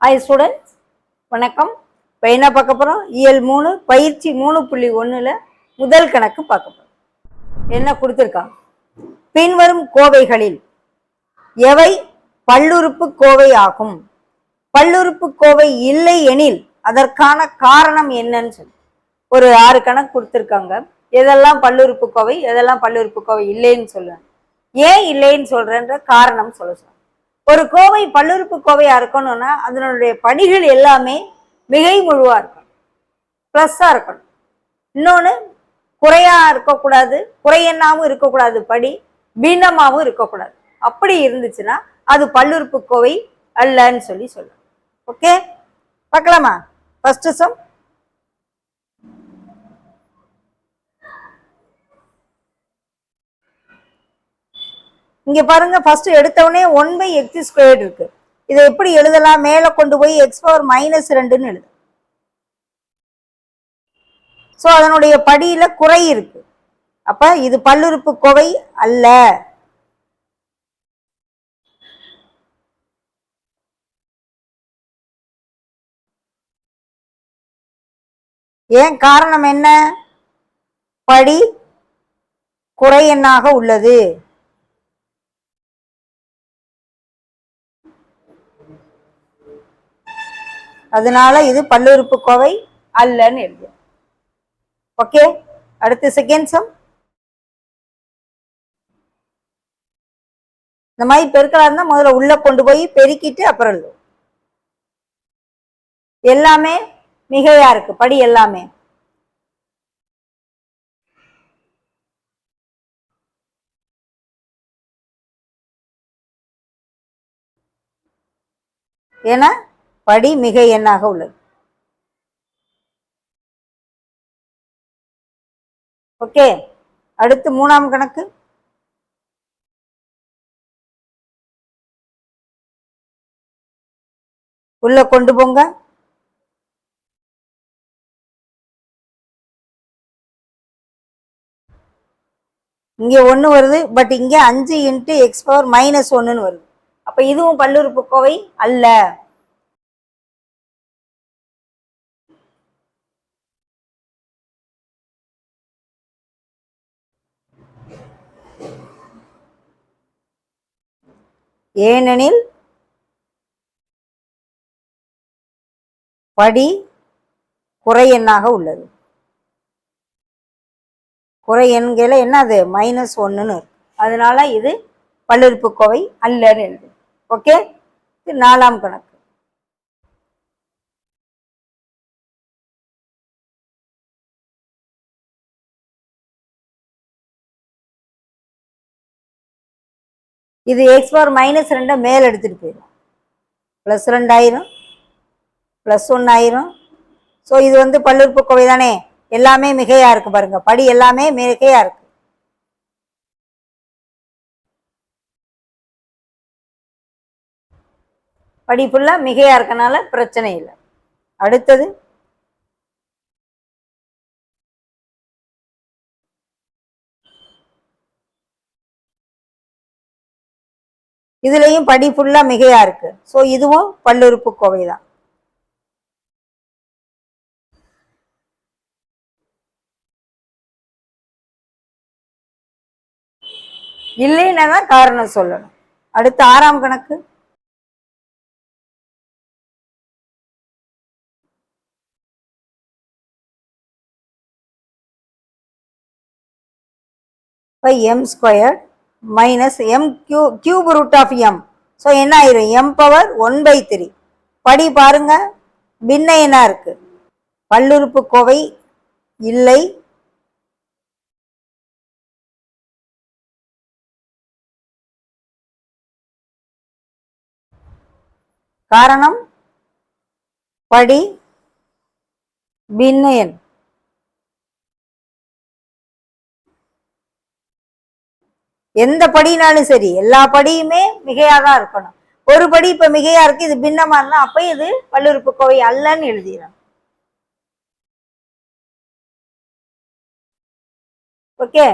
Hi students, வணக்கம். இப்போ என்ன பார்க்க போகிறோம்? இயல் 3 பயிற்சி 3.1 முதல் கணக்கு பார்க்க போகிறோம். என்ன கொடுத்துருக்காங்க? பின்வரும் கோவைகளில் எவை பல்லுறுப்பு கோவை ஆகும்? பல்லுறுப்பு கோவை இல்லை எனில் அதற்கான காரணம் என்னன்னு சொல்லி ஒரு 6 கணக்கு கொடுத்துருக்காங்க. எதெல்லாம் பல்லுறுப்பு கோவை, எதெல்லாம் பல்லுறுப்பு கோவை இல்லைன்னு சொல்லுவேன். ஏன் இல்லைன்னு சொல்றேன்ற காரணம் சொல்ல. ஒரு கோவை பல்லுறுப்பு கோவையா இருக்கணும்னா அதனுடைய படிகள் எல்லாமே மிகை முழுவா இருக்கணும், பிளஸ்ஸா இருக்கணும். இன்னொன்னு குறையா இருக்கக்கூடாது, குறையென்னாவும் இருக்கக்கூடாது, படி பின்னமாவும் இருக்கக்கூடாது. அப்படி இருந்துச்சுன்னா அது பல்லுறுப்பு கோவை அல்லன்னு சொல்லி சொல்லுவோம். ஓகே, பார்க்கலாமா? First sum. இங்க பாருங்க, ஃபர்ஸ்ட் எடுத்தவொடனே 1/x² இருக்கு. இதை எப்படி எழுதலாம்? மேல கொண்டு போய் x⁻−2ன்னு எழுது. சோ அதனுடைய படியில குறை இருக்கு. அப்ப இது பல்லுறுப்பு கோவை அல்ல. ஏன்? காரணம் என்ன? படி குறை எண்ணாக உள்ளது. அதனால இது பல்லுறுப்பு கோவை அல்லன்னு எழுது. ஓகே, அடுத்து செகண்ட் சம். இந்த மாதிரி பெருக்கலா இருந்தா முதல்ல உள்ள கொண்டு போய் பெருக்கிட்டு அப்புறம் எழுது. எல்லாமே மிகையா இருக்கு, படி எல்லாமே. ஏன்னா படி மிகை எண்ணாக உள்ளது. ஓகே, அடுத்து 3ஆம் கணக்கு. உள்ள கொண்டு போங்க. இங்க 1 வருது, பட் இங்க 5x⁻−1ன்னு வருது. அப்ப இதுவும் பல்லுறுப்பு கோவை அல்ல. ஏனெனில் படி குறை எண்ணாக உள்ளது. குறை எண்களை என்னது? -1ன்னு இருக்கு. அதனால இது பல்லுறுப்பு கோவை அல்லன்னு எழுது. ஓகே, 4ஆம் கணக்கு. இது x⁻−2 மேல் எடுத்துட்டு போயிடும். +2 ஆயிரும், +1 ஆயிரும். ஸோ இது வந்து பல்லுறுப்பு கோவை தானே, எல்லாமே மிகையா இருக்கு. பாருங்க, படி எல்லாமே மிகையா இருக்கு. படி ஃபுல்லா மிகையா இருக்கனால பிரச்சனை இல்லை. அடுத்தது இதுலயும் படி ஃபுல்லா மிகையா இருக்கு. ஸோ இதுவும் பல்லுறுப்பு கோவை தான். இல்லைன்னா தான் காரணம் சொல்லணும். அடுத்து 6ஆம் கணக்கு. m² - m cube root of m. So என்ன ஆயிரும்? m⁻1/3. படி பாருங்க, பின்ன என்ன இருக்கு? பல்லுறுப்பு கோவை இல்லை. காரணம் படி பின்ன எண். எந்த படினாலும் சரி, எல்லா படியுமே மிகையாதான் இருக்கணும். ஒரு படி இப்ப மிகையா இருக்கு, இது பின்னமா இருந்தா அப்ப இது பல்லுறுப்பு கோவை அல்லன்னு எழுதிடும். ஓகே,